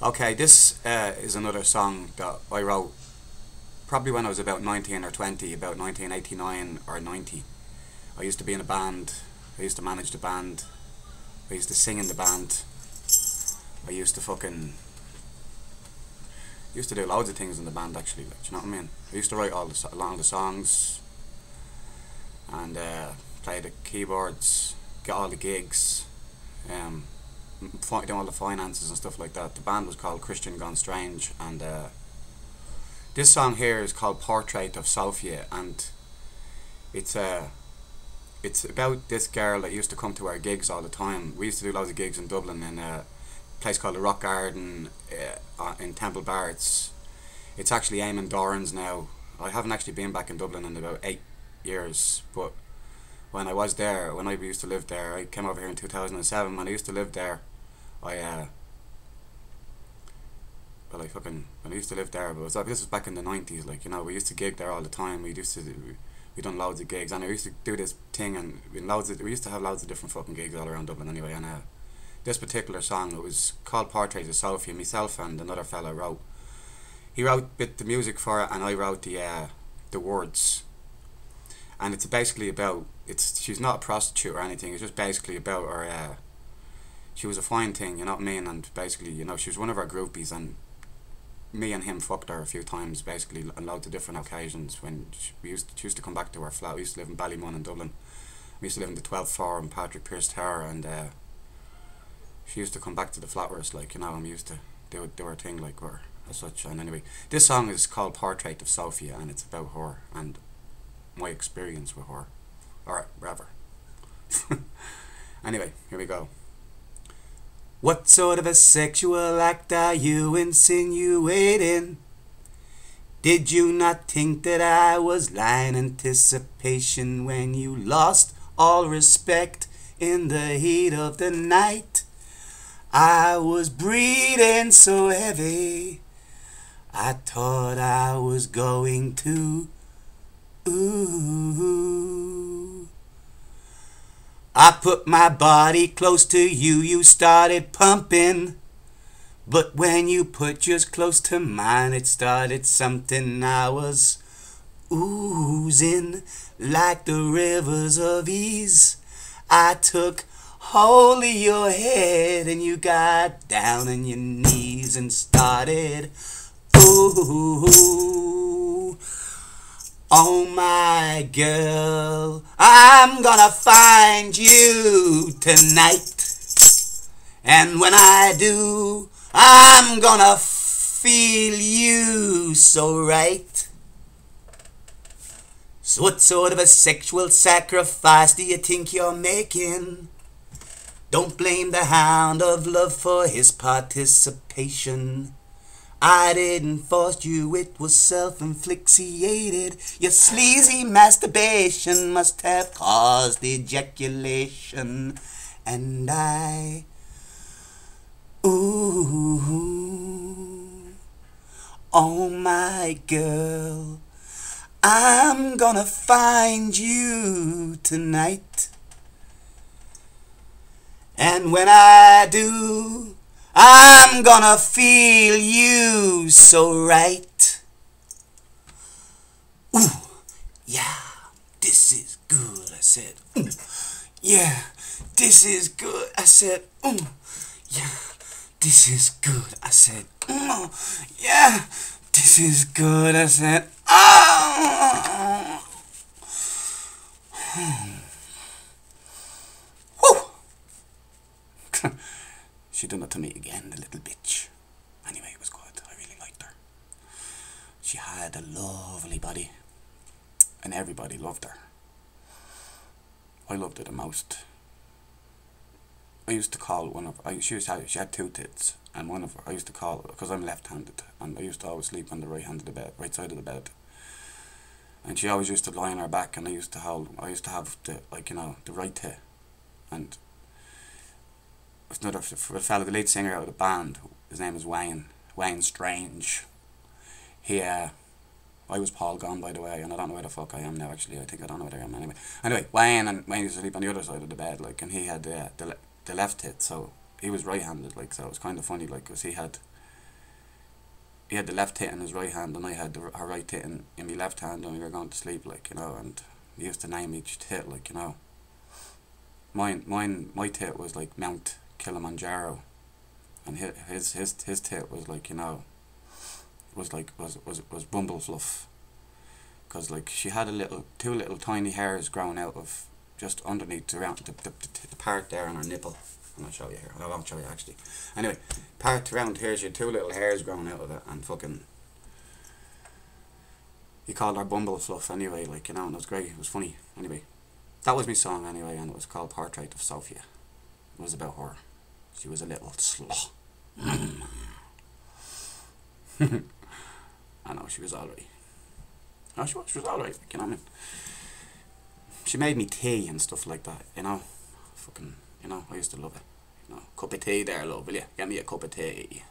Okay, this is another song that I wrote probably when I was about 19 or 20, about 1989 or 90. I used to be in a band, I used to manage the band, I used to sing in the band, I used to do loads of things in the band actually, like, do you know what I mean? I used to write a lot of the songs and play the keyboards, get all the gigs, um, do all the finances and stuff like that. The band was called Christian Gone Strange, and this song here is called Portrait of Sofia, and it's about this girl that used to come to our gigs all the time. We used to do loads of gigs in Dublin in a place called the Rock Garden in Temple Bar. It's actually Eamon Doran's now. I haven't actually been back in Dublin in about 8 years, but when I was there, when I used to live there, I came over here in 2007. When I used to live there, when I used to live there, but this was back in the 90s, like, you know, we used to gig there all the time. We done loads of gigs, and I used to do this thing, and we used to have loads of different fucking gigs all around Dublin anyway. And this particular song, it was called Portrait of Sofia. Myself and another fella wrote. He wrote the music for it, and I wrote the words. And it's basically about, she's not a prostitute or anything. It's just basically about her. She was a fine thing, you know what I mean. And basically, you know, she was one of our groupies, and me and him fucked her a few times, basically on loads of different occasions. When she used to come back to our flat. We used to live in Ballymun in Dublin. We used to live in the 12th floor in Patrick Pearse Tower, and she used to come back to the flat with us, like, you know, and we used to do her thing, like, her as such. And anyway, this song is called Portrait of Sofia, and it's about her and my experience with her, or whatever. Anyway, here we go. What sort of a sexual act are you insinuating? Did you not think that I was lying anticipation when you lost all respect in the heat of the night? I was breathing so heavy, I thought I was going to ooh. I put my body close to you, you started pumping. But when you put yours close to mine, it started something. I was oozing like the rivers of ease. I took hold of your head and you got down on your knees and started ooh. Oh my girl, I'm gonna find you tonight. And when I do, I'm gonna feel you so right. So what sort of a sexual sacrifice do you think you're making? Don't blame the hound of love for his participation. I didn't force you, it was self-inflixiated. Your sleazy masturbation must have caused ejaculation. And I, ooh, oh my girl, I'm gonna find you tonight. And when I do, I'm gonna feel you so right. Ooh, yeah, this is good, I said. Yeah, this is good, I said. Yeah, this is good, I said. Yeah, this is good, I said. She done it to me again, the little bitch. Anyway, it was good. I really liked her. She had a lovely body, and everybody loved her. I loved her the most. I used to call one of her, she had two tits, and one of her, I used to call, because I'm left-handed, and I used to always sleep on the right side of the bed. And she always used to lie on her back, and I used to have the, like, you know, the right tit. And another fellow, the lead singer out of the band, his name is Wayne Strange. I was Paul Gone, by the way, and I don't know where the fuck I am now, actually. I think I don't know where I am anyway. Anyway, Wayne used to sleep on the other side of the bed, and he had the left tit, so he was right-handed, so it was kind of funny, because he had he had the left tit in his right hand, and I had her right tit in my left hand, and we were going to sleep, like, you know, and he used to name each tit, like, you know. My tit was like Mount Kilimanjaro, and his tit was like, you know, was Bumblefluff, because like she had two little tiny hairs growing out of just underneath around the part there on her nipple. I'm gonna show you here. I won't show you actually. Anyway, part around here, she had two little hairs growing out of it, and fucking, he called her Bumblefluff anyway, like, you know, and it was great. It was funny. Anyway, that was my song anyway, and it was called Portrait of Sofia. It was about her. She was a little slut. I know, she was alright. No, she was alright, you know what I mean? She made me tea and stuff like that, you know? Fucking, you know, I used to love it. You know, cup of tea there, love, will you? Get me a cup of tea.